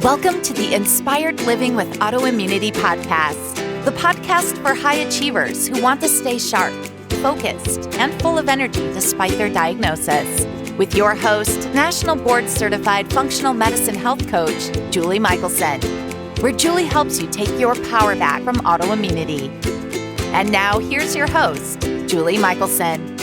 Welcome to the Inspired Living with Autoimmunity podcast, the podcast for high achievers who want to stay sharp, focused, and full of energy despite their diagnosis. With your host, National Board Certified Functional Medicine Health Coach, Julie Michelson, where Julie helps you take your power back from autoimmunity. And now here's your host, Julie Michelson.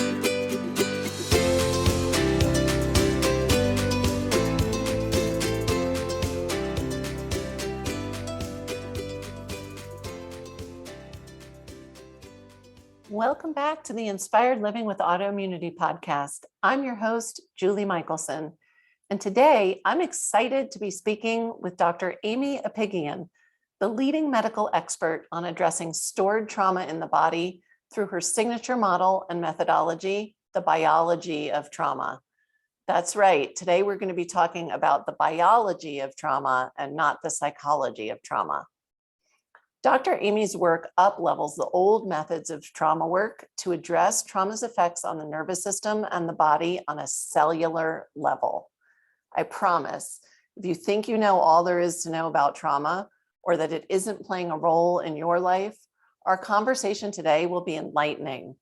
Welcome back to the Inspired Living with Autoimmunity podcast. I'm your host, Julie Michelson. And today I'm excited to be speaking with Dr. Aimie Apigian, the leading medical expert on addressing stored trauma in the body through her signature model and methodology, the biology of trauma. That's right. Today we're going to be talking about the biology of trauma and not the psychology of trauma. Dr. Aimie's work up-levels the old methods of trauma work to address trauma's effects on the nervous system and the body on a cellular level. I promise, if you think you know all there is to know about trauma or that it isn't playing a role in your life, our conversation today will be enlightening.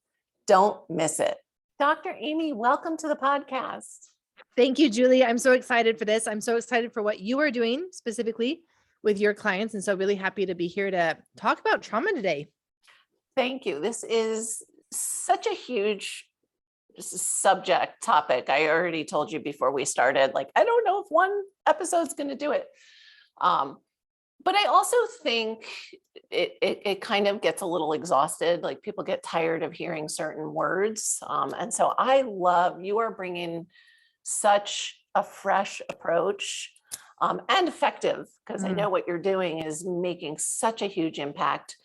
Don't miss it. Dr. Aimie, welcome to the podcast. Thank you, Julie. I'm so excited for this. I'm so excited for what you are doing specifically with your clients. And so really happy to be here to talk about trauma today. Thank you. This is such a huge topic. I already told you before we started, I don't know if one episode's going to do it. But I also think it kind of gets a little exhausted. Like people get tired of hearing certain words. And so I love you are bringing such a fresh approach and effective, because I know what you're doing is making such a huge impact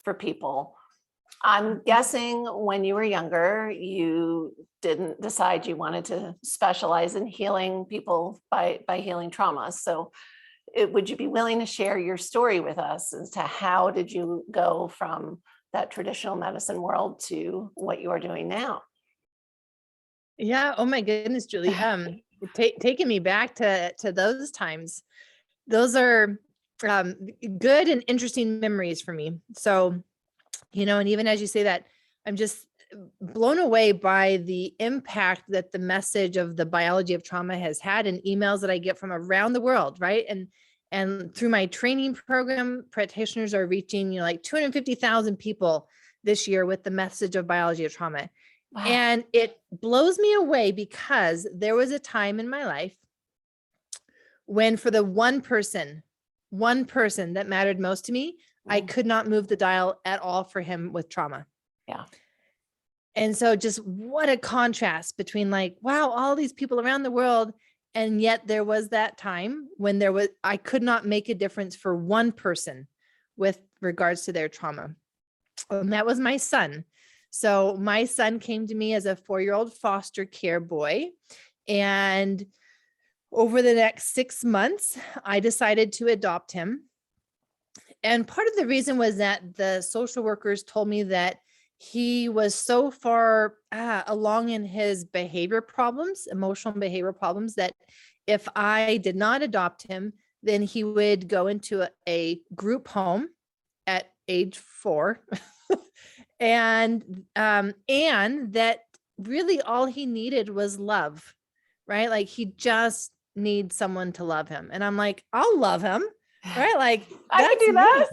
for people. I'm guessing when you were younger, you didn't decide you wanted to specialize in healing people by healing trauma. So would you be willing to share your story with us as to how did you go from that traditional medicine world to what you are doing now? Yeah. Oh my goodness, Julie. Taking me back to those times. Those are good and interesting memories for me. So, and even as you say that, I'm just blown away by the impact that the message of the biology of trauma has had in emails that I get from around the world, right? And through my training program, practitioners are reaching, 250,000 people this year with the message of biology of trauma. Wow. And it blows me away because there was a time in my life when for the one person that mattered most to me, I could not move the dial at all for him with trauma. Yeah. And so just what a contrast between wow, all these people around the world. And yet there was that time when I could not make a difference for one person with regards to their trauma. And that was my son. So my son came to me as a 4-year-old foster care boy. And over the next 6 months, I decided to adopt him. And part of the reason was that the social workers told me that he was so far along in his emotional behavior problems, that if I did not adopt him, then he would go into a group home at age 4. And that really all he needed was love, right? He just needs someone to love him. And I'm like, I'll love him, right? I can do that.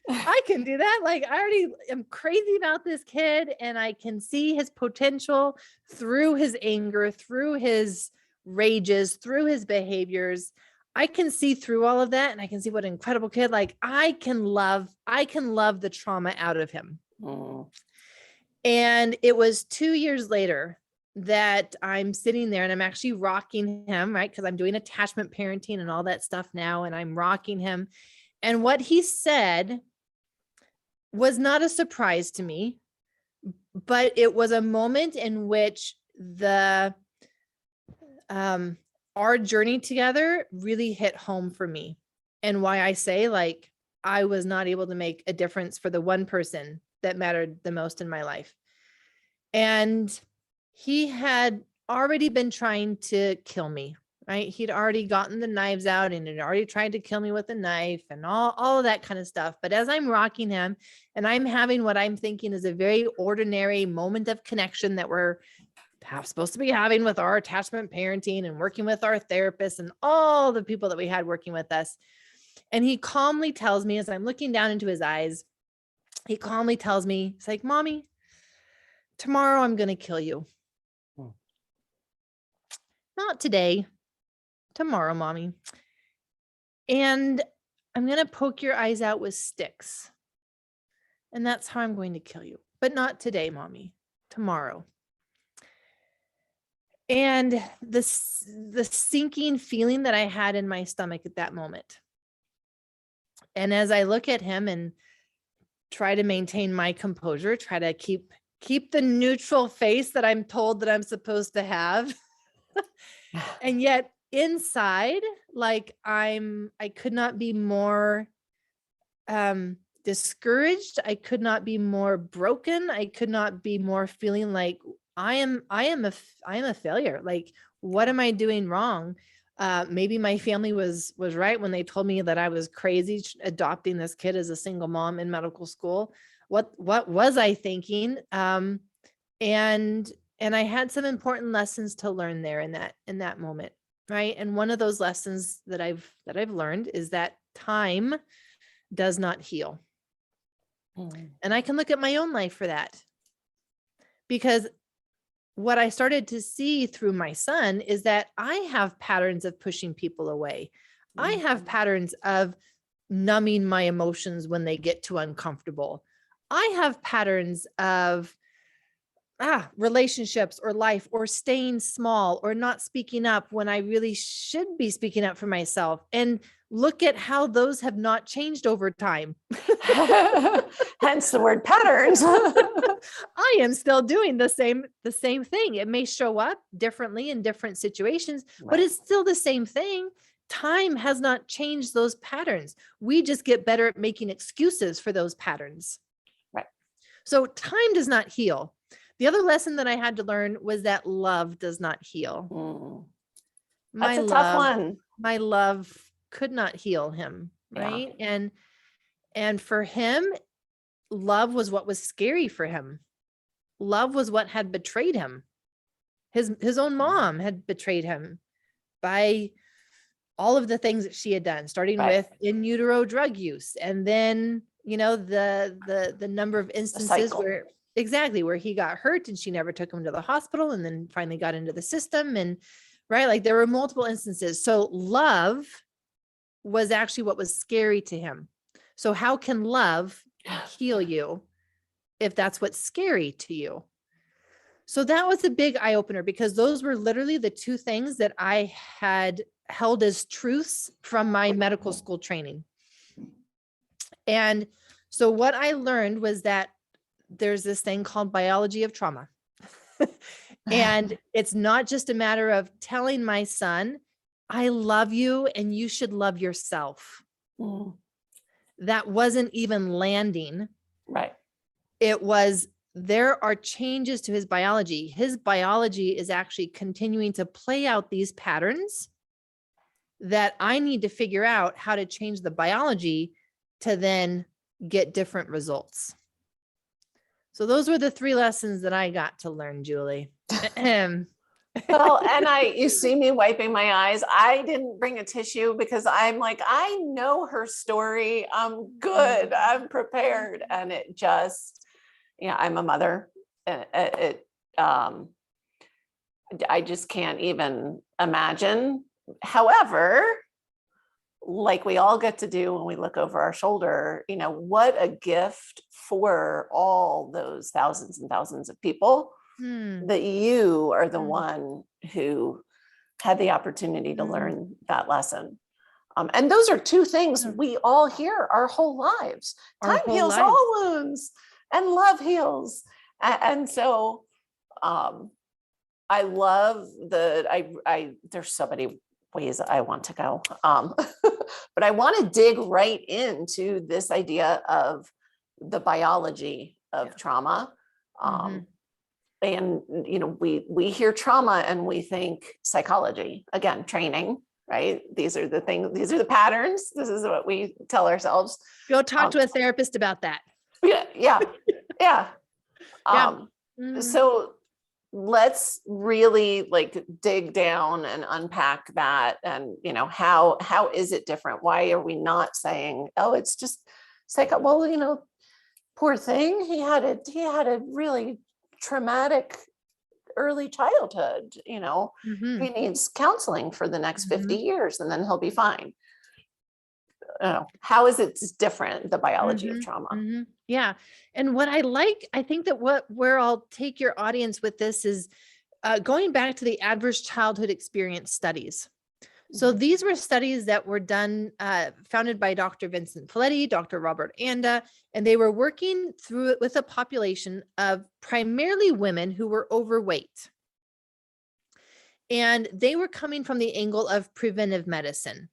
I can do that. I already am crazy about this kid, and I can see his potential through his anger, through his rages, through his behaviors. I can see through all of that, and I can see what an incredible kid. I can love the trauma out of him. Oh. And it was 2 years later that I'm sitting there and I'm actually rocking him, right? Because I'm doing attachment parenting and all that stuff now, and I'm rocking him. And what he said was not a surprise to me, but it was a moment in which our journey together really hit home for me. And why I say I was not able to make a difference for the one person that mattered the most in my life. And he had already been trying to kill me, right? He'd already gotten the knives out and had already tried to kill me with a knife and all of that kind of stuff. But as I'm rocking him and I'm having what I'm thinking is a very ordinary moment of connection that we're supposed to be having with our attachment parenting and working with our therapists and all the people that we had working with us. And he calmly tells me, as I'm looking down into his eyes, he calmly tells me, he's like, Mommy, tomorrow I'm going to kill you. Not today, tomorrow, Mommy. And I'm going to poke your eyes out with sticks. And that's how I'm going to kill you. But not today, Mommy, tomorrow. And the sinking feeling that I had in my stomach at that moment. And as I look at him and try to maintain my composure, try to keep the neutral face that I'm told that I'm supposed to have. And yet inside, like I could not be more discouraged. I could not be more broken. I could not be more feeling like I am a failure. Like, what am I doing wrong? Maybe my family was right when they told me that I was crazy adopting this kid as a single mom in medical school. What was I thinking? And I had some important lessons to learn there in that moment, right? And one of those lessons that I've learned is that time does not heal. And I can look at my own life for that, because what I started to see through my son is that I have patterns of pushing people away. I have patterns of numbing my emotions when they get too uncomfortable. I have patterns of relationships or life or staying small or not speaking up when I really should be speaking up for myself. And look at how those have not changed over time. Hence the word patterns. I am still doing the same thing. It may show up differently in different situations, but it's still the same thing. Time has not changed those patterns. We just get better at making excuses for those patterns. Right. So time does not heal. The other lesson that I had to learn was that love does not heal. That's a tough one. My love could not heal him, right? Yeah. And for him, love was what was scary for him. Love was what had betrayed him. His own mom had betrayed him by all of the things that she had done, starting with in utero drug use, and then the number of instances where he got hurt and she never took him to the hospital, and then finally got into the system, and like there were multiple instances. So love was actually what was scary to him. So how can love heal you if that's what's scary to you? So that was a big eye opener, because those were literally the two things that I had held as truths from my medical school training. And so what I learned was that there's this thing called biology of trauma. And it's not just a matter of telling my son, I love you and you should love yourself. That wasn't even landing. Right. It was, there are changes to his biology. His biology is actually continuing to play out these patterns that I need to figure out how to change the biology to then get different results. So those were the 3 lessons that I got to learn, Julie. Well, and you see me wiping my eyes. I didn't bring a tissue because I'm like, I know her story. I'm good. I'm prepared. And it just, I'm a mother. I just can't even imagine. However, like we all get to do when we look over our shoulder, what a gift for all those thousands and thousands of people that you are the one who had the opportunity to learn that lesson. And those are 2 things we all hear our whole lives. Time heals all wounds and love heals. And so I love there's so many ways I want to go. But I want to dig right into this idea of the biology of trauma. And, we hear trauma and we think psychology, again, training, right? These are the things, these are the patterns. This is what we tell ourselves. Go talk to a therapist about that. Yeah. Yeah. Yeah. Yeah. Mm-hmm. So let's really dig down and unpack that. And, how is it different? Why are we not saying, oh, it's just well, poor thing. He had a really traumatic early childhood, Mm-hmm. he needs counseling for the next 50 years and then he'll be fine. How is it different, the biology of trauma? Mm-hmm. Yeah. And what I think that where I'll take your audience with this is going back to the adverse childhood experience studies. So these were studies that were done, founded by Dr. Vincent Folletti, Dr. Robert Anda, and they were working through it with a population of primarily women who were overweight. And they were coming from the angle of preventive medicine.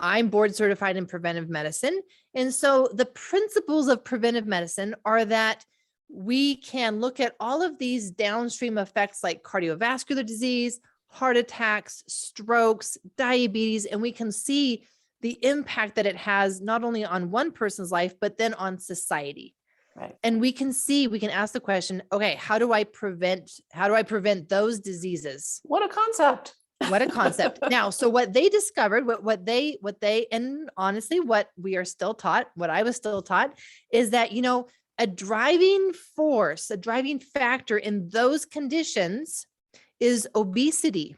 I'm board certified in preventive medicine. And so the principles of preventive medicine are that we can look at all of these downstream effects like cardiovascular disease, heart attacks, strokes, diabetes, and we can see the impact that it has not only on one person's life, but then on society. Right. And we can ask the question, okay, how do I prevent those diseases? What a concept. What a concept. Now, so what they discovered, what they, and honestly, what we are still taught, what I was still taught is that, a driving force, a driving factor in those conditions is obesity.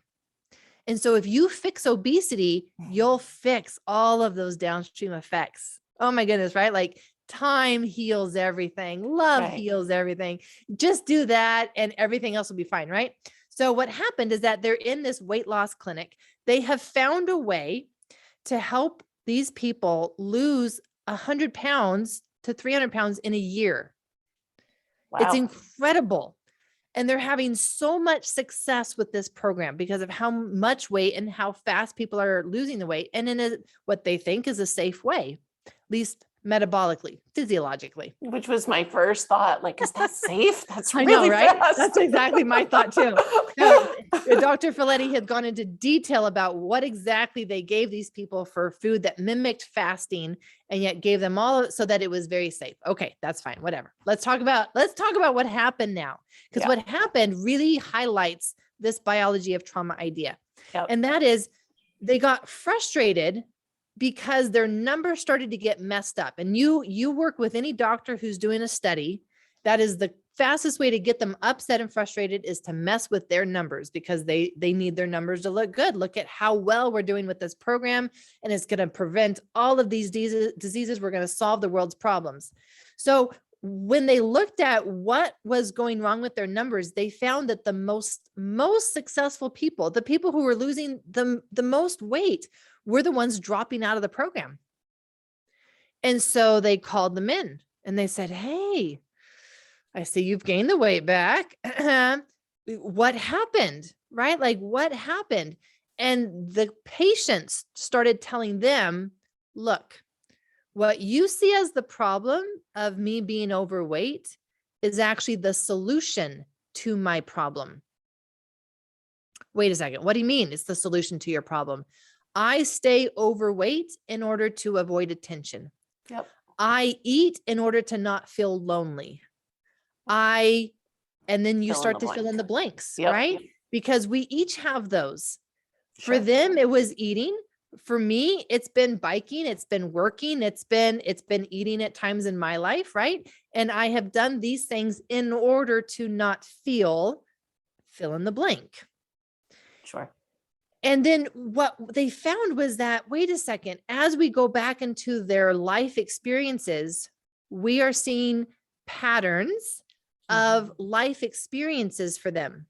And so if you fix obesity, you'll fix all of those downstream effects. Oh my goodness, right? Like time heals everything. Love heals everything. Just do that and everything else will be fine, right? So what happened is that they're in this weight loss clinic. They have found a way to help these people lose 100 pounds to 300 pounds in a year. Wow. It's incredible. And they're having so much success with this program because of how much weight and how fast people are losing the weight and in what they think is a safe way, at least metabolically, physiologically. Which was my first thought. Is that safe? That's I really know, right? fast. That's exactly my thought too. So, Dr. Folletti had gone into detail about what exactly they gave these people for food that mimicked fasting and yet gave them all so that it was very safe. Okay, that's fine. Whatever. Let's talk about what happened now. Because what happened really highlights this biology of trauma idea. Yep. And that is they got frustrated because their numbers started to get messed up. And you work with any doctor who's doing a study, that is the fastest way to get them upset and frustrated is to mess with their numbers because they need their numbers to look good. Look at how well we're doing with this program. And it's going to prevent all of these diseases. We're going to solve the world's problems. So when they looked at what was going wrong with their numbers, they found that the most successful people, the people who were losing the most weight, were the ones dropping out of the program. And so they called them in and they said, hey, I see you've gained the weight back. What happened? Right? What happened? And the patients started telling them, look, what you see as the problem of me being overweight is actually the solution to my problem. Wait a second. What do you mean it's the solution to your problem? I stay overweight in order to avoid attention. Yep. I eat in order to not feel lonely. And then you start to fill in the blanks, right? Because we each have those. Sure. For them, it was eating. For me, it's been biking, it's been working, it's been eating at times in my life, right? And I have done these things in order to not fill in the blank. Sure. And then what they found was that, wait a second, as we go back into their life experiences, we are seeing patterns of life experiences for them.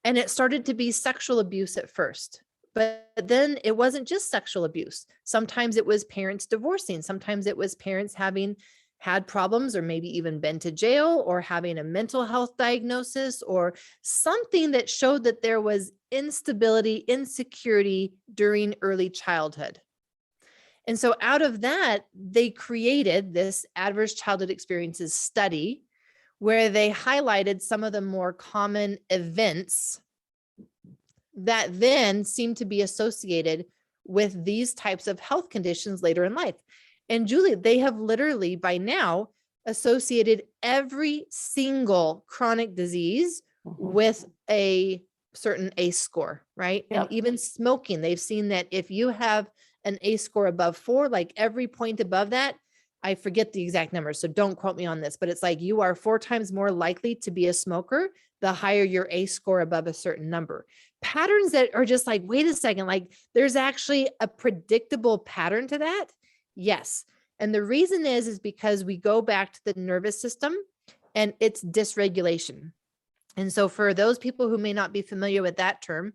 And it started to be sexual abuse at first, but then it wasn't just sexual abuse. Sometimes it was parents divorcing. Sometimes it was parents having had problems or maybe even been to jail or having a mental health diagnosis or something that showed that there was instability, insecurity during early childhood. And so out of that, they created this adverse childhood experiences study where they highlighted some of the more common events that then seem to be associated with these types of health conditions later in life. And Julie, they have literally by now associated every single chronic disease with a certain ACE score, right? Yep. And even smoking, they've seen that if you have an ACE score above 4, like every point above that, I forget the exact number, so don't quote me on this, but it's like you are 4 times more likely to be a smoker the higher your ACE score above a certain number. Patterns that are just like, wait a second, like there's actually a predictable pattern to that. Yes. And the reason is because we go back to the nervous system and its dysregulation. And so for those people who may not be familiar with that term,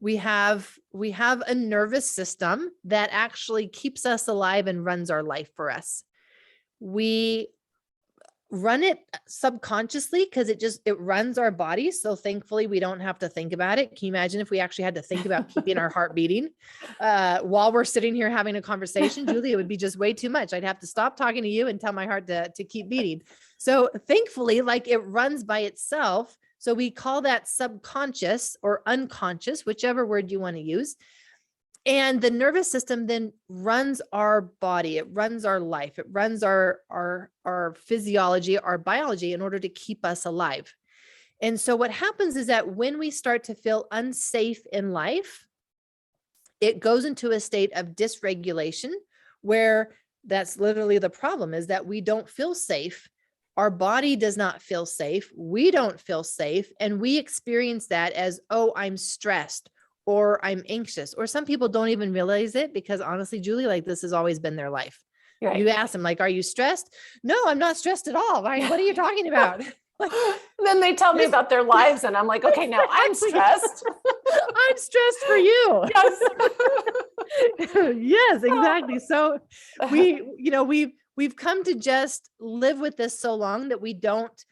we have a nervous system that actually keeps us alive and runs our life for us. We run it subconsciously because it runs our body. So thankfully we don't have to think about it. Can you imagine if we actually had to think about keeping our heart beating while we're sitting here having a conversation? Julie, it would be just way too much. I'd have to stop talking to you and tell my heart to keep beating. So thankfully, like it runs by itself. So we call that subconscious or unconscious, whichever word you want to use. And the nervous system then runs our body. It runs our life. It runs our physiology, our biology in order to keep us alive. And so what happens is that when we start to feel unsafe in life, it goes into a state of dysregulation where that's literally the problem, is that we don't feel safe. Our body does not feel safe. We don't feel safe. And we experience that as, oh, I'm stressed, or I'm anxious, or some people don't even realize it because honestly, Julie, like this has always been their life. Right. You ask them like, are you stressed? No, I'm not stressed at all. Right? What are you talking about? Then they tell me about their lives and I'm like, okay, now I'm stressed. I'm stressed for you. Yes. Yes, exactly. So we've come to just live with this so long that we don't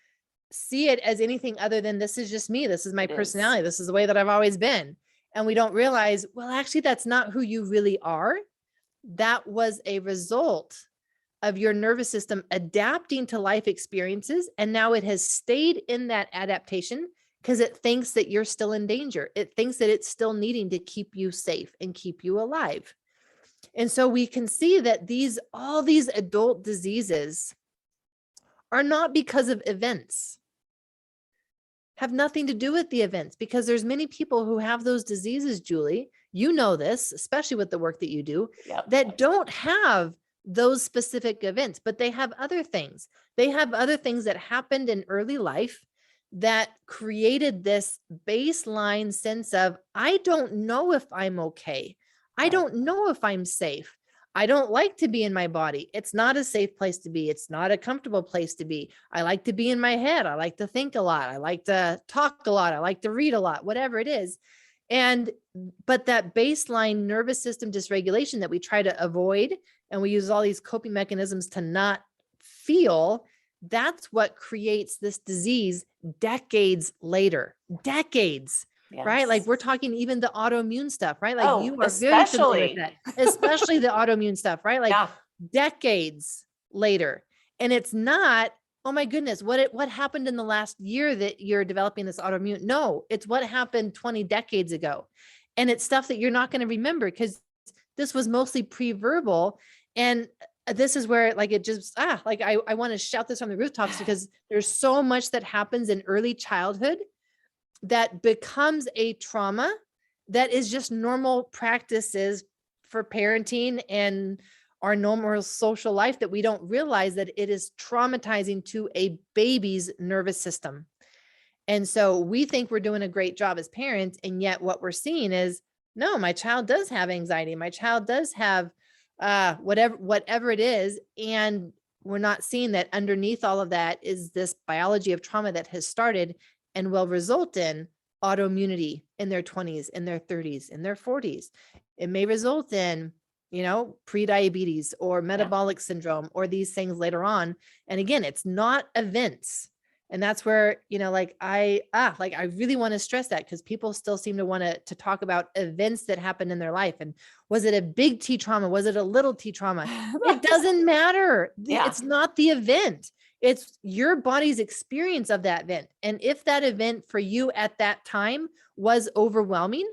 see it as anything other than this is just me. This is my personality. This is the way that I've always been. And we don't realize, well, actually, that's not who you really are. That was a result of your nervous system adapting to life experiences. And now it has stayed in that adaptation because it thinks that you're still in danger. It thinks that it's still needing to keep you safe and keep you alive. And so we can see that all these adult diseases are not because of events. Have nothing to do with the events, because there's many people who have those diseases, Julie, you know this, especially with the work that you do, that don't have those specific events, but they have other things. They have other things that happened in early life that created this baseline sense of, I don't know if I'm okay. I don't know if I'm safe. I don't like to be in my body. It's not a safe place to be. It's not a comfortable place to be. I like to be in my head. I like to think a lot. I like to talk a lot. I like to read a lot, whatever it is. But that baseline nervous system dysregulation that we try to avoid, and we use all these coping mechanisms to not feel, that's what creates this disease decades later, right? Like we're talking even the autoimmune stuff, right? Like you are very familiar with that, especially the autoimmune stuff, right? Like decades later. And it's not, oh my goodness, what happened in the last year that you're developing this autoimmune? No, it's what happened 20 decades ago. And it's stuff that you're not going to remember because this was mostly pre-verbal. And this is where like it just, I want to shout this from the rooftops because there's so much that happens in early childhood that becomes a trauma that is just normal practices for parenting and our normal social life, that we don't realize that it is traumatizing to a baby's nervous system. And so we think we're doing a great job as parents. And yet what we're seeing is, no, my child does have anxiety. My child does have whatever it is. And we're not seeing that underneath all of that is this biology of trauma that has started and will result in autoimmunity in their 20s, in their 30s, in their 40s. It may result in, pre-diabetes or metabolic syndrome or these things later on. And again, it's not events. And that's where, I really want to stress that because people still seem to want to talk about events that happened in their life. And was it a big T trauma? Was it a little T trauma? It doesn't matter. It's not the event. It's your body's experience of that event. And if that event for you at that time was overwhelming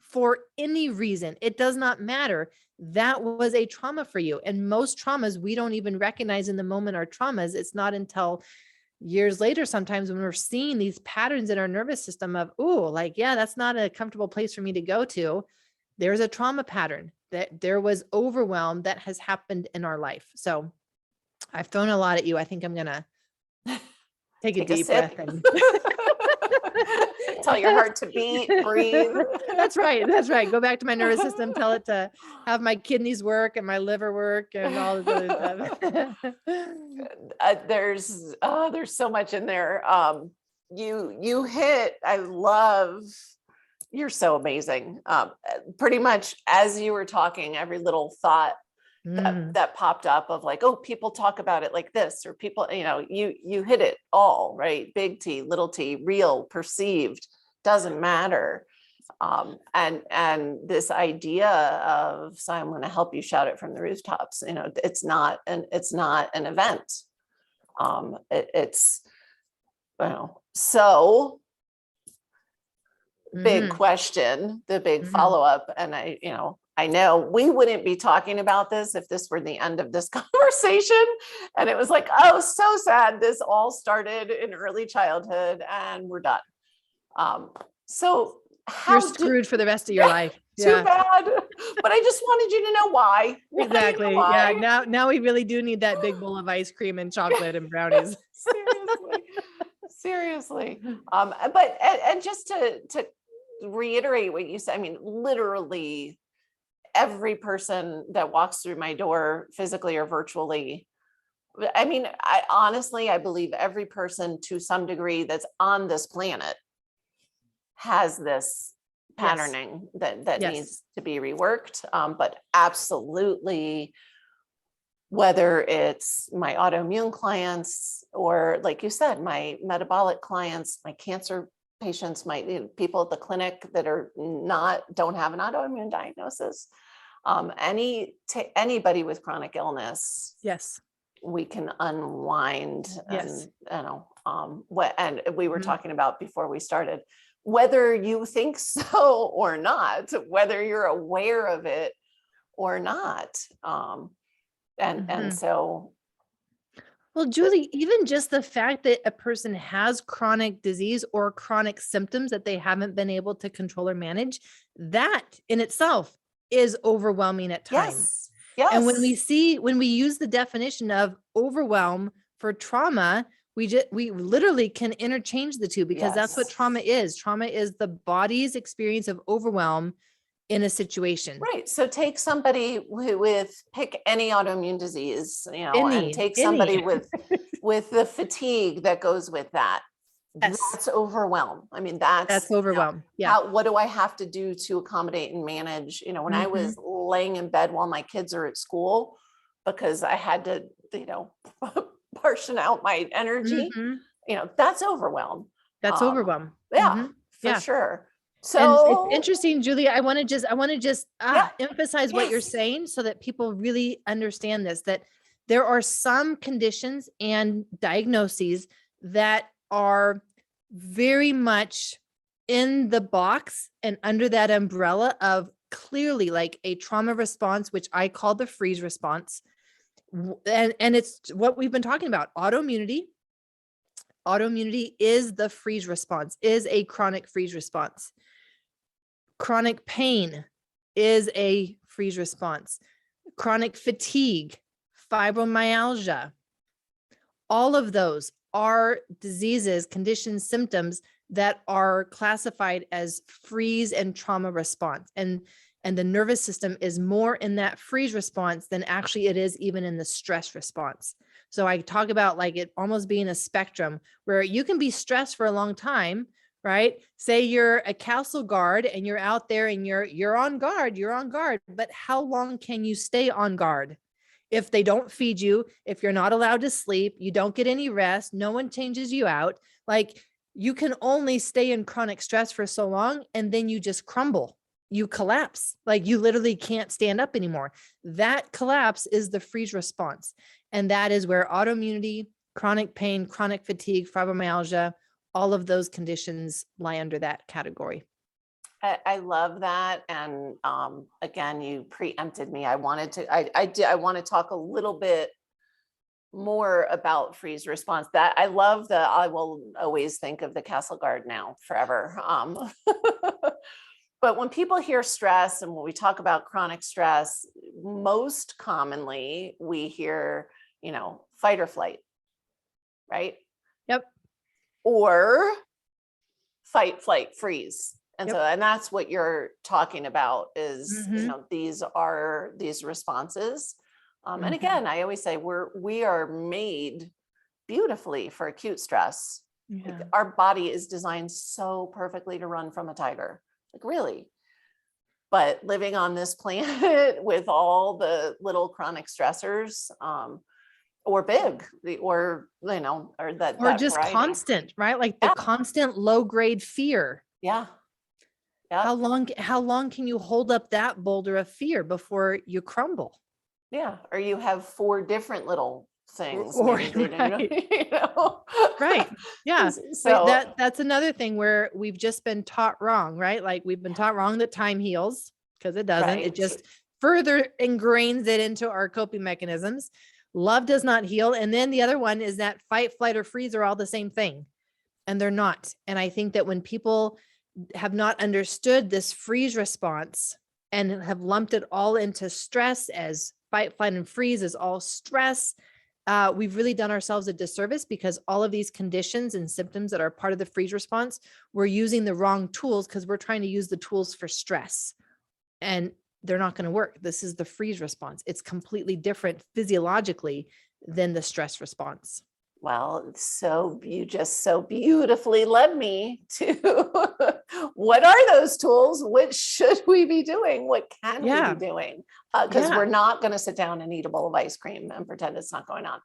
for any reason, it does not matter. That was a trauma for you. And most traumas, we don't even recognize in the moment are traumas. It's not until years later, sometimes when we're seeing these patterns in our nervous system of, oh, like, yeah, that's not a comfortable place for me to go to. There's a trauma pattern, that there was overwhelm that has happened in our life. So I've thrown a lot at you. I think I'm going to take a deep breath and tell your heart to beat, breathe. That's right. That's right. Go back to my nervous system, tell it to have my kidneys work and my liver work and all this other stuff. There's so much in there. You hit, I love, you're so amazing. Pretty much as you were talking, every little thought that popped up of like, oh, people talk about it like this, or people, you hit it all, right? Big T, little t, real, perceived, doesn't matter. And this idea of, so I'm going to help you shout it from the rooftops, it's not an event. It's, so big question, the big follow-up. And I know we wouldn't be talking about this if this were the end of this conversation. And it was like, oh, so sad. This all started in early childhood and we're done. So how you're screwed for the rest of your life. Too bad. But I just wanted you to know why. Exactly. Yeah. Now we really do need that big bowl of ice cream and chocolate and brownies. Seriously. But just to reiterate what you said, I mean, literally every person that walks through my door, physically or virtually, I mean, I believe every person to some degree that's on this planet has this patterning that needs to be reworked. But absolutely, whether it's my autoimmune clients or, like you said, my metabolic clients, my cancer patients, my people at the clinic that don't have an autoimmune diagnosis, anybody with chronic illness, we can unwind. And and we were talking about before we started, whether you think so or not, whether you're aware of it or not. And so, well, Julie, even just the fact that a person has chronic disease or chronic symptoms that they haven't been able to control or manage, that in itself is overwhelming at times. Yes. And when we use the definition of overwhelm for trauma, we literally can interchange the two, because that's what trauma is. Trauma is the body's experience of overwhelm in a situation. Right. So take somebody pick any autoimmune disease, and take somebody with the fatigue that goes with that. Yes. That's overwhelm. I mean, that's overwhelm. What do I have to do to accommodate and manage? When I was laying in bed while my kids are at school, because I had to, portion out my energy, that's overwhelm. That's overwhelm. Yeah, for sure. So and it's interesting, Julie. I want to just emphasize what you're saying so that people really understand this, that there are some conditions and diagnoses that are very much in the box and under that umbrella of clearly like a trauma response, which I call the freeze response. And it's what we've been talking about. Autoimmunity is the freeze response, is a chronic freeze response. Chronic pain is a freeze response. Chronic fatigue, fibromyalgia, all of those are diseases, conditions, symptoms that are classified as freeze and trauma response. And the nervous system is more in that freeze response than actually it is even in the stress response. So I talk about like it almost being a spectrum where you can be stressed for a long time, right? Say you're a castle guard and you're out there and you're on guard, but how long can you stay on guard? If they don't feed you, if you're not allowed to sleep, you don't get any rest, no one changes you out, like you can only stay in chronic stress for so long and then you just crumble. You collapse, like you literally can't stand up anymore. That collapse is the freeze response. And that is where autoimmunity chronic pain, chronic fatigue, fibromyalgia, all of those conditions lie under that category. I love that. And again, you preempted me. I want to talk a little bit more about freeze response. That I love I will always think of the Castle Guard now forever. But when people hear stress and when we talk about chronic stress, most commonly we hear, fight or flight, right? Yep. Or fight, flight, freeze. And Yep. and that's what you're talking about is, Mhm. these are these responses. And Mhm. again, I always say we are made beautifully for acute stress. Like, Yeah. our body is designed so perfectly to run from a tiger, like really. But living on this planet with all the little chronic stressors, or big, or or that Or just variety. constant, right? Like the Yeah. constant low grade fear. Yeah. How long can you hold up that boulder of fear before you crumble? Yeah. Or you have 4 different little things. Or maybe, right. Right. Yeah. But So that's another thing where we've just been taught wrong, right? Like we've been taught wrong that time heals, because it doesn't. It right. just further ingrains it into our coping mechanisms. Love does not heal. And then the other one is that fight, flight, or freeze are all the same thing. And they're not. And I think that when people have not understood this freeze response and have lumped it all into stress as fight, flight, and freeze is all stress, we've really done ourselves a disservice, because all of these conditions and symptoms that are part of the freeze response, we're using the wrong tools because we're trying to use the tools for stress, and they're not going to work. This is the freeze response. It's completely different physiologically than the stress response. Well, so you just so beautifully led me to what are those tools? What should we be doing? What can we be doing? Because we're not going to sit down and eat a bowl of ice cream and pretend it's not going on.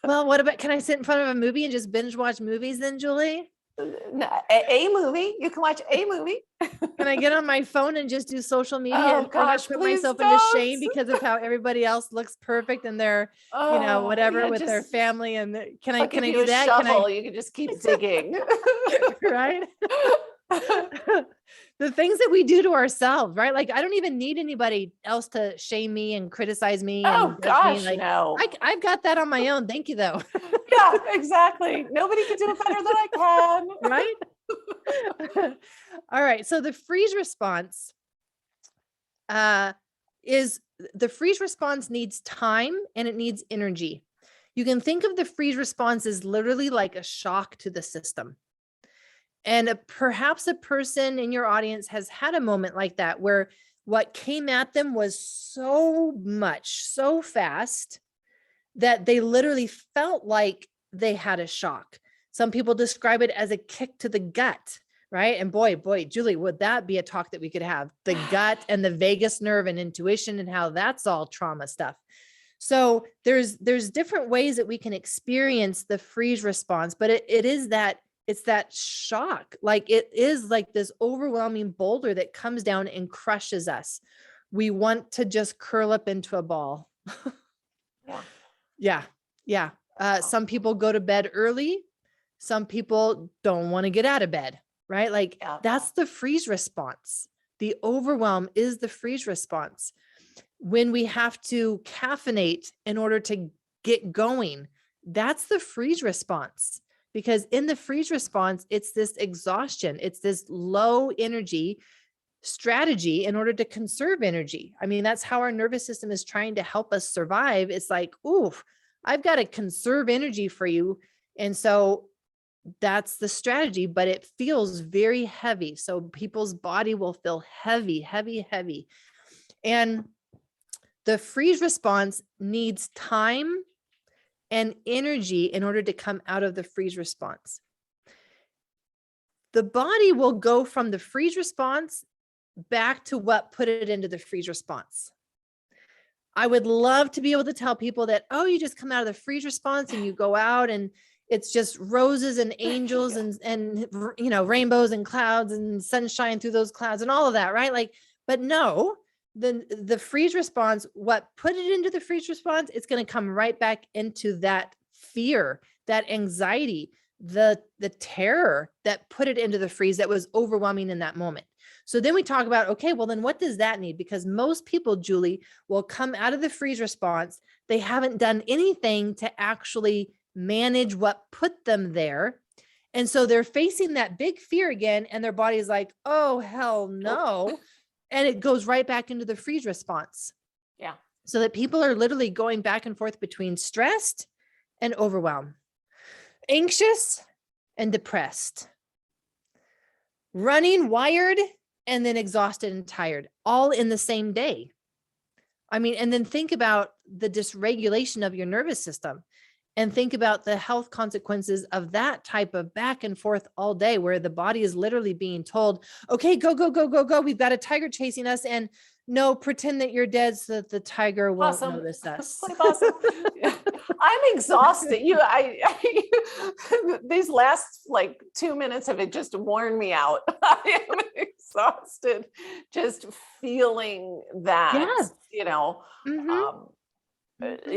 Well, what about, can I sit in front of a movie and just binge watch movies then, Julie? A movie. You can watch a movie. Can I get on my phone and just do social media and gosh, put please myself into don't. shame because of how everybody else looks perfect and their, whatever with their family? And can I do that? Shuffle, you can just keep digging. Right? The things that we do to ourselves, right? Like, I don't even need anybody else to shame me and criticize me. Oh gosh, like, no. I've got that on my own. Thank you, though. Yeah, exactly. Nobody can do it better than I can. Right? All right. So the freeze response needs time and it needs energy. You can think of the freeze response as literally like a shock to the system. And perhaps a person in your audience has had a moment like that, where what came at them was so much, so fast, that they literally felt like they had a shock. Some people describe it as a kick to the gut, right? And boy, Julie, would that be a talk that we could have? The gut and the vagus nerve and intuition and how that's all trauma stuff. So there's different ways that we can experience the freeze response, but it's that shock. Like, it is like this overwhelming boulder that comes down and crushes us. We want to just curl up into a ball. Yeah. Some people go to bed early. Some people don't want to get out of bed, right? Like, that's the freeze response. The overwhelm is the freeze response. When we have to caffeinate in order to get going, that's the freeze response. Because in the freeze response, it's this exhaustion. It's this low energy strategy in order to conserve energy. I mean, that's how our nervous system is trying to help us survive. It's like, ooh, I've got to conserve energy for you. And so that's the strategy, but it feels very heavy. So people's body will feel heavy, heavy, heavy. And the freeze response needs time and energy in order to come out of the freeze response. The body will go from the freeze response back to what put it into the freeze response. I would love to be able to tell people that, oh, you just come out of the freeze response and you go out and it's just roses and angels and rainbows and clouds and sunshine through those clouds and all of that, right? Like, but no, then the freeze response, what put it into the freeze response, it's going to come right back into that fear, that anxiety, the terror that put it into the freeze that was overwhelming in that moment. So then we talk about, okay, well then what does that need? Because most people, Julie, will come out of the freeze response. They haven't done anything to actually manage what put them there. And so they're facing that big fear again, and their body is like, oh, hell no. And it goes right back into the freeze response. Yeah. So that people are literally going back and forth between stressed and overwhelmed, anxious and depressed, running wired and then exhausted and tired, all in the same day. I mean, and then think about the dysregulation of your nervous system, and think about the health consequences of that type of back and forth all day, where the body is literally being told, okay, go, go, go, go, go. We've got a tiger chasing us. And no, pretend that you're dead so that the tiger won't notice us. Play possum. I'm exhausted. These last like 2 minutes of it just worn me out. I am exhausted just feeling that, Yes.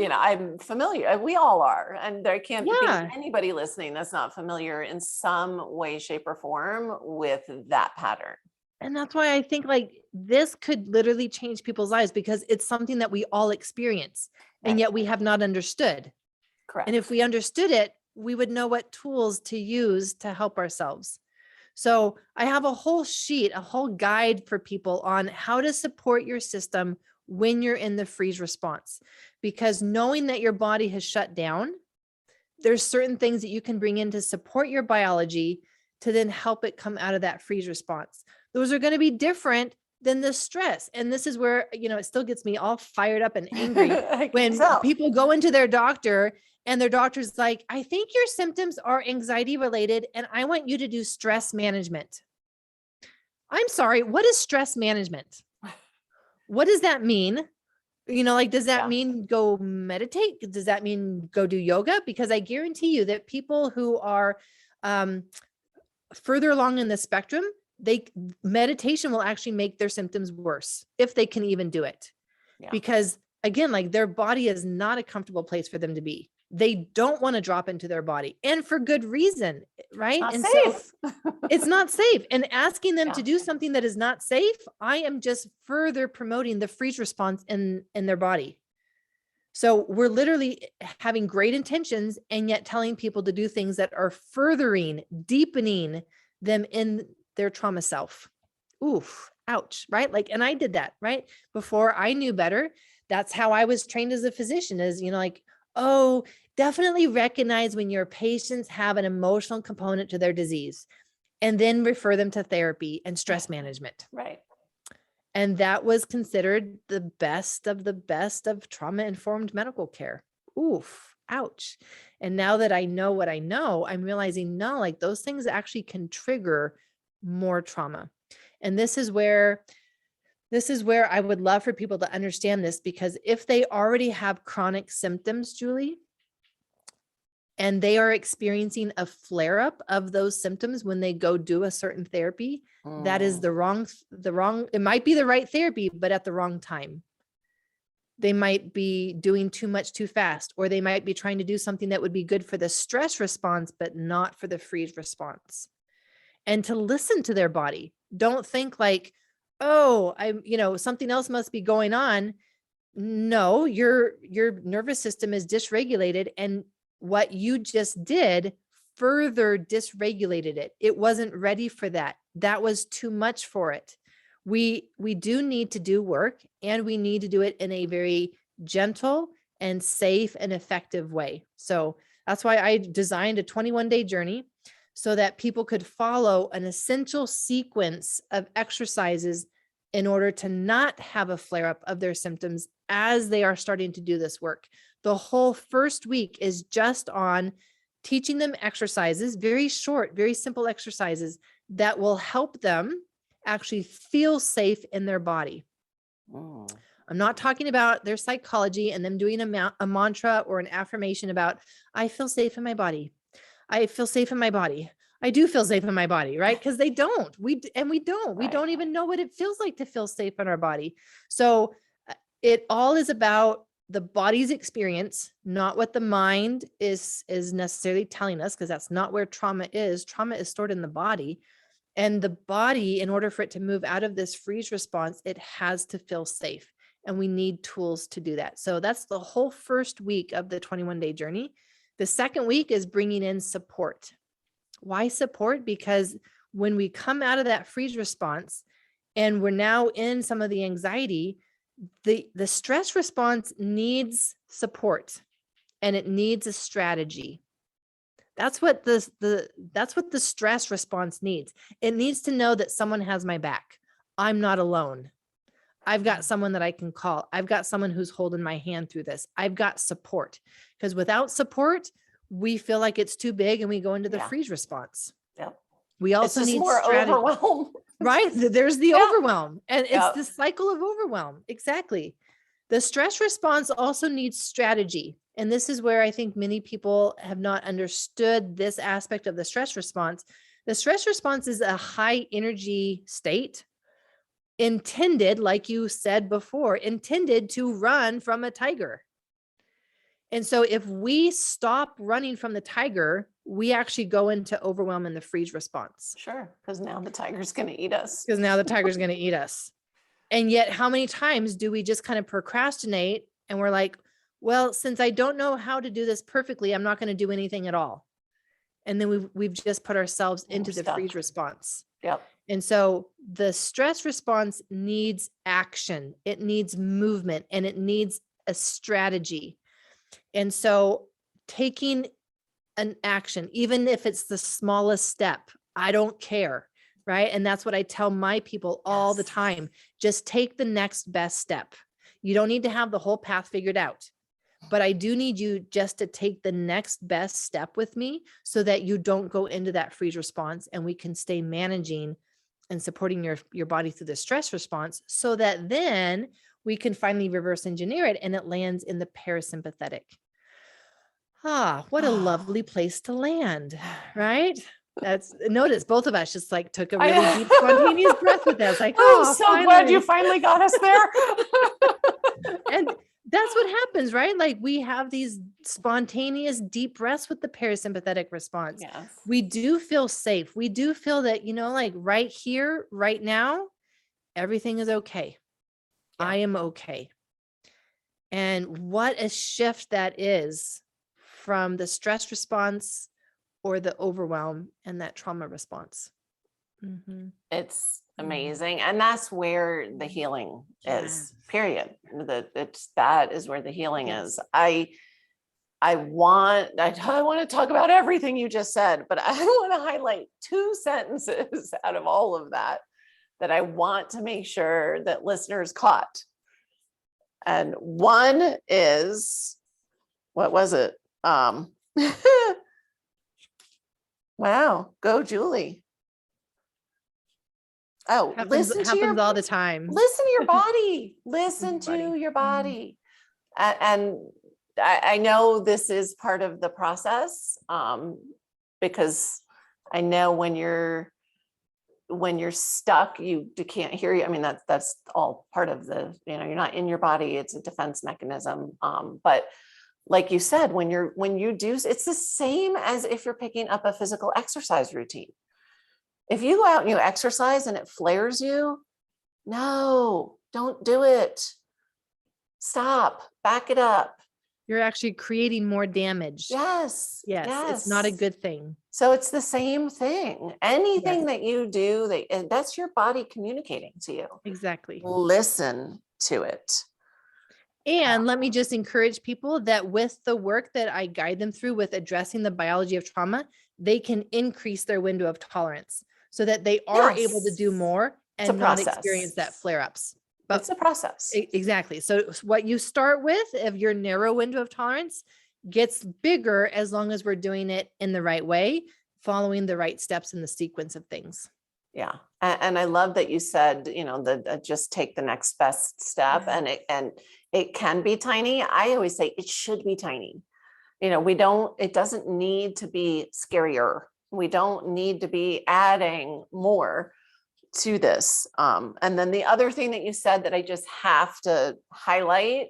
I'm familiar. We all are. And there can't be Yeah. anybody listening that's not familiar in some way, shape, or form with that pattern. And that's why I think like this could literally change people's lives, because it's something that we all experience, and Right. yet we have not understood. Correct. And if we understood it, we would know what tools to use to help ourselves. So I have a whole sheet, a whole guide for people on how to support your system when you're in the freeze response, because knowing that your body has shut down, there's certain things that you can bring in to support your biology to then help it come out of that freeze response. Those are going to be different than the stress. And this is where, it still gets me all fired up and angry when people go into their doctor and their doctor's like, I think your symptoms are anxiety related, and I want you to do stress management. I'm sorry, what is stress management? What does that mean? Does that mean go meditate? Does that mean go do yoga? Because I guarantee you that people who are further along in the spectrum, meditation will actually make their symptoms worse if they can even do it. Yeah. Because again, like their body is not a comfortable place for them to be. They don't want to drop into their body, and for good reason, right? Not and safe. So it's not safe. And asking them to do something that is not safe, I am just further promoting the freeze response in their body. So we're literally having great intentions and yet telling people to do things that are furthering, deepening them in their trauma self. Oof, ouch, right? Like, and I did that, right? Before I knew better. That's how I was trained as a physician, is, oh, definitely recognize when your patients have an emotional component to their disease, and then refer them to therapy and stress management. Right. And that was considered the best of trauma-informed medical care. Oof, ouch. And now that I know what I know, I'm realizing, no, like those things actually can trigger more trauma. And this is where I would love for people to understand this, because if they already have chronic symptoms, Julie, and they are experiencing a flare-up of those symptoms when they go do a certain therapy, that is the wrong, it might be the right therapy, but at the wrong time. They might be doing too much too fast, or they might be trying to do something that would be good for the stress response, but not for the freeze response. And to listen to their body. Don't think like, oh, something else must be going on. No, your nervous system is dysregulated, and what you just did further dysregulated it. It wasn't ready for that. That was too much for it. We do need to do work, and we need to do it in a very gentle and safe and effective way. So that's why I designed a 21-day journey, so that people could follow an essential sequence of exercises in order to not have a flare-up of their symptoms as they are starting to do this work. The whole first week is just on teaching them exercises, very short, very simple exercises that will help them actually feel safe in their body. Oh. I'm not talking about their psychology and them doing a mantra or an affirmation about, I feel safe in my body. I feel safe in my body. I do feel safe in my body, right? Because we don't. We Right. don't even know what it feels like to feel safe in our body. So it all is about the body's experience, not what the mind is necessarily telling us, because that's not where trauma is. Trauma is stored in the body. And the body, in order for it to move out of this freeze response, it has to feel safe. And we need tools to do that. So that's the whole first week of the 21-day journey. The second week is bringing in support. Why support? Because when we come out of that freeze response and we're now in some of the anxiety, the stress response needs support and it needs a strategy. That's what that's what the stress response needs. It needs to know that someone has my back. I'm not alone. I've got someone that I can call. I've got someone who's holding my hand through this. I've got support. Because without support, we feel like it's too big and we go into the freeze response. Yep. We also need more strategy. overwhelm. Right? There's the overwhelm. And it's the Yep. cycle of overwhelm. Exactly. The stress response also needs strategy. And this is where I think many people have not understood this aspect of the stress response. The stress response is a high energy state intended, like you said before, intended to run from a tiger. And so if we stop running from the tiger, we actually go into overwhelm and the freeze response. Sure. Because now the tiger's going to eat us. Because now the tiger's going to eat us. And yet, how many times do we just kind of procrastinate and we're like, well, since I don't know how to do this perfectly, I'm not going to do anything at all. And then we've just put ourselves into the freeze response. Yep. And so the stress response needs action. It needs movement and it needs a strategy. And so taking an action, even if it's the smallest step, I don't care. Right. And that's what I tell my people all the time. Just take the next best step. You don't need to have the whole path figured out, but I do need you just to take the next best step with me so that you don't go into that freeze response and we can stay managing and supporting your body through the stress response so that then we can finally reverse engineer it and it lands in the parasympathetic. What a lovely place to land, right? Notice both of us just like took a really deep spontaneous breath with that. Like, I'm so glad you finally got us there. And that's what happens, right? Like we have these spontaneous deep breaths with the parasympathetic response. Yes. We do feel safe. We do feel that, like right here, right now, everything is okay. Yeah. I am okay. And what a shift that is from the stress response or the overwhelm and that trauma response. Mm-hmm. It's amazing. And that's where the healing is, period. That is where the healing is. I want to talk about everything you just said, but I want to highlight 2 sentences out of all of that I want to make sure that listeners caught. And one is, what was it? Wow, go Julie. Oh, happens all the time. Listen to your body. Listen to your body. And I know this is part of the process, because I know when you're stuck, you can't hear you. I mean, that's all part of the, you're not in your body. It's a defense mechanism. But like you said, when you do, it's the same as if you're picking up a physical exercise routine. If you go out and you exercise and it flares you, no, don't do it. Stop, back it up. You're actually creating more damage. Yes. It's not a good thing. So it's the same thing. Anything that you do, that's your body communicating to you. Exactly. Listen to it. And let me just encourage people that with the work that I guide them through with addressing the biology of trauma, they can increase their window of tolerance so that they are able to do more and not experience that flare-ups. But it's a process. Exactly. So what you start with, if your narrow window of tolerance gets bigger, as long as we're doing it in the right way, following the right steps in the sequence of things. Yeah. And I love that you said, just take the next best step, and it can be tiny. I always say it should be tiny. It doesn't need to be scarier. We don't need to be adding more to this. And then the other thing that you said that I just have to highlight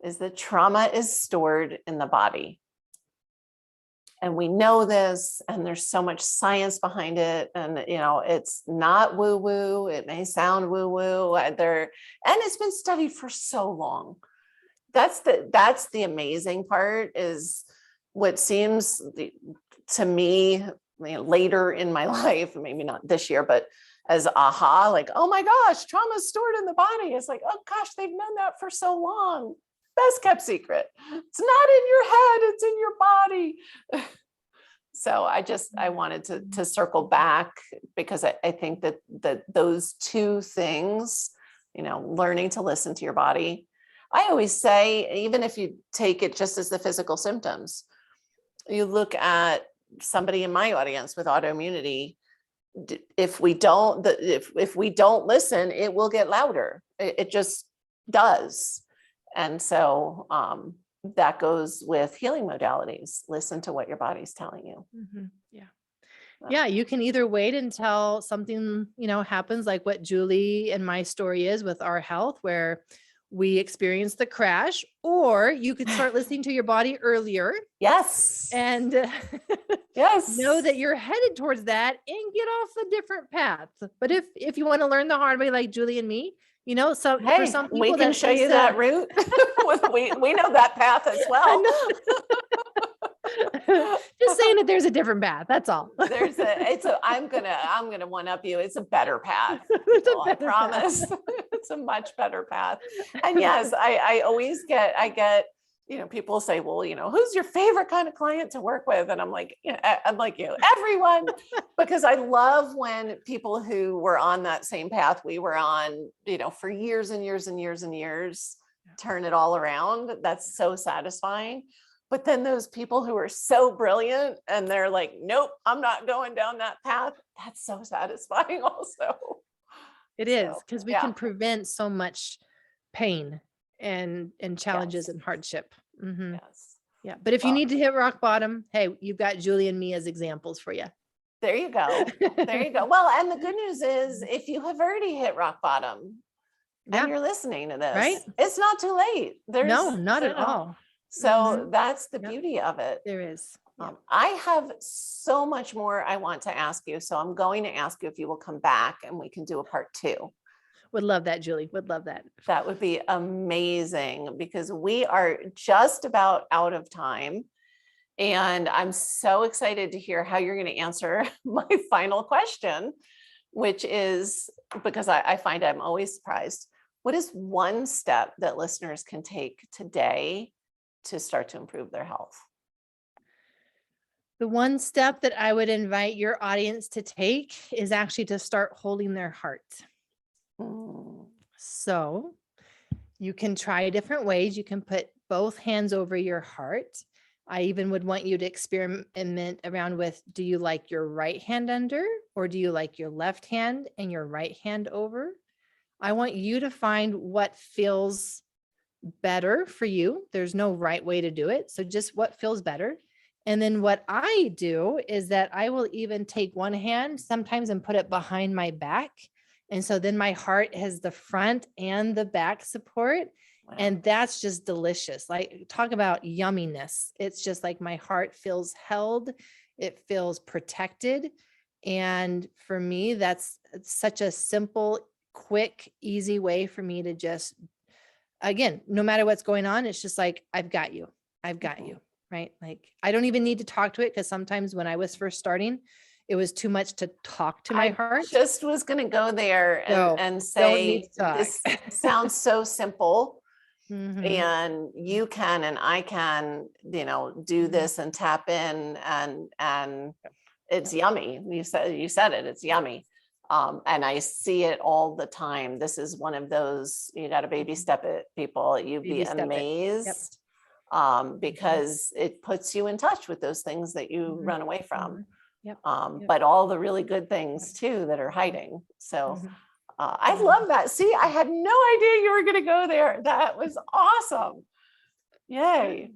is that trauma is stored in the body. And we know this, and there's so much science behind it. And, you know, it's not woo-woo. It may sound woo-woo and it's been studied for so long. That's the amazing part, is what seems to me, later in my life, maybe not this year, but as aha, like, oh my gosh, trauma is stored in the body. It's like, oh gosh, they've known that for so long. Best kept secret. It's not in your head, it's in your body. So I wanted to circle back, because I think that those two things, learning to listen to your body. I always say, even if you take it just as the physical symptoms, you look at somebody in my audience with autoimmunity. If we don't listen, it will get louder. It just does. And so that goes with healing modalities. Listen to what your body's telling you. Mm-hmm. Yeah. Yeah. You can either wait until something, happens, like what Julie and my story is with our health, where we experienced the crash, or you could start listening to your body earlier. Yes. And yes, know that you're headed towards that and get off a different path. But if you want to learn the hard way, like Julie and me, for some people, we can show you that route. we know that path as well. Just saying that there's a different path. That's all. I'm gonna one up you. It's a better path. I promise. It's a much better path. And yes, I always get, people say, well, who's your favorite kind of client to work with? And I'm like, I'm like you, everyone, because I love when people who were on that same path we were on, for years and years and years and years, turn it all around. That's so satisfying. But then those people who are so brilliant and they're like, nope, I'm not going down that path. That's so satisfying also. It is, because we can prevent so much pain and challenges and hardship. Mm-hmm. Yes. Yeah. But if you need to hit rock bottom, hey, you've got Julie and me as examples for you. There you go. There you go. Well, and the good news is, if you have already hit rock bottom and you're listening to this, right? It's not too late. No, not at all. So that's the beauty of it. There is. I have so much more I want to ask you. So I'm going to ask you if you will come back and we can do a part 2. Would love that, Julie. Would love that. That would be amazing, because we are just about out of time. And I'm so excited to hear how you're going to answer my final question, which is, because I find I'm always surprised. What is one step that listeners can take today to start to improve their health? The one step that I would invite your audience to take is actually to start holding their heart. So you can try different ways. You can put both hands over your heart. I even would want you to experiment around with, do you like your right hand under, or do you like your left hand and your right hand over? I want you to find what feels better for you. There's no right way to do it. So just what feels better. And then what I do is that I will even take one hand sometimes and put it behind my back. And so then my heart has the front and the back support. Wow. And that's just delicious. Like, talk about yumminess. It's just like my heart feels held. It feels protected. And for me, that's such a simple, quick, easy way for me to just, again, no matter what's going on, it's just like, I've got you. I've got you. Right? Like, I don't even need to talk to it, because sometimes when I was first starting, it was too much to talk to my heart. Just was going to go there and say, this sounds so simple. Mm-hmm. And you can, and I can, do this and tap in, and it's yummy. You said it, it's yummy. And I see it all the time. This is one of those, you got to baby step it, people. You'd be amazed. Because it puts you in touch with those things that you run away from. But all the really good things too that are hiding. So I love that. See, I had no idea you were going to go there. That was awesome. Yay.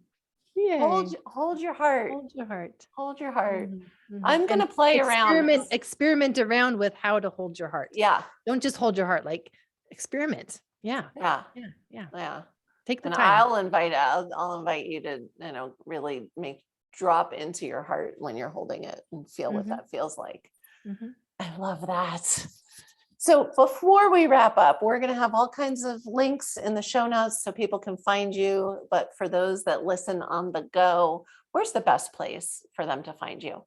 Yay. Hold your heart. Hold your heart. Hold your heart. Mhm. I'm going to play around. Experiment around with how to hold your heart. Yeah. Don't just hold your heart, like experiment. Yeah. Yeah. Yeah. Yeah. Take the And time. I'll invite you to, really drop into your heart when you're holding it and feel what that feels like. Mhm. I love that. So before we wrap up, we're going to have all kinds of links in the show notes so people can find you. But for those that listen on the go, where's the best place for them to find you?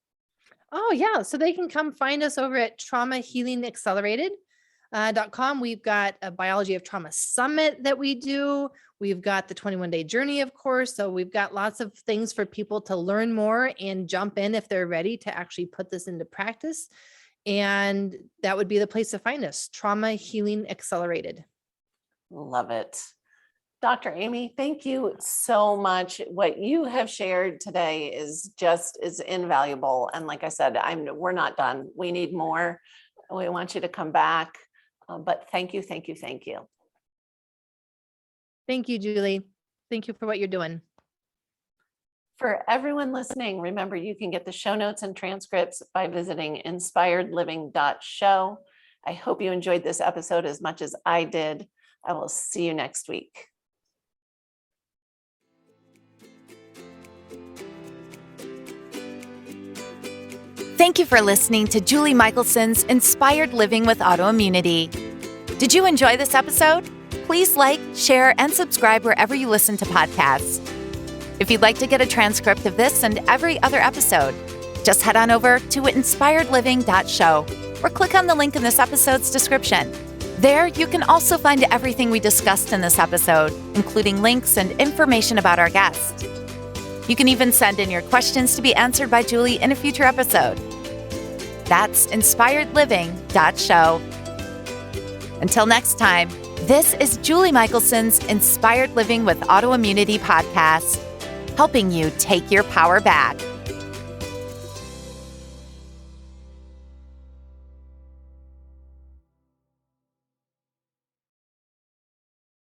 Oh, yeah. So they can come find us over at traumahealingaccelerated.com. We've got a biology of trauma summit that we do. We've got the 21-day journey, of course. So we've got lots of things for people to learn more and jump in if they're ready to actually put this into practice. And that would be the place to find us, Trauma Healing Accelerated. Love it. Dr. Aimie, thank you so much. What you have shared today is invaluable. And like I said, we're not done. We need more. We want you to come back. But thank you, thank you, thank you. Thank you, Julie. Thank you for what you're doing. For everyone listening, remember you can get the show notes and transcripts by visiting inspiredliving.show. I hope you enjoyed this episode as much as I did. I will see you next week. Thank you for listening to Julie Michelson's Inspired Living with Autoimmunity. Did you enjoy this episode? Please like, share, and subscribe wherever you listen to podcasts. If you'd like to get a transcript of this and every other episode, just head on over to inspiredliving.show or click on the link in this episode's description. There, you can also find everything we discussed in this episode, including links and information about our guest. You can even send in your questions to be answered by Julie in a future episode. That's inspiredliving.show. Until next time, this is Julie Michelson's Inspired Living with Autoimmunity podcast, helping you take your power back.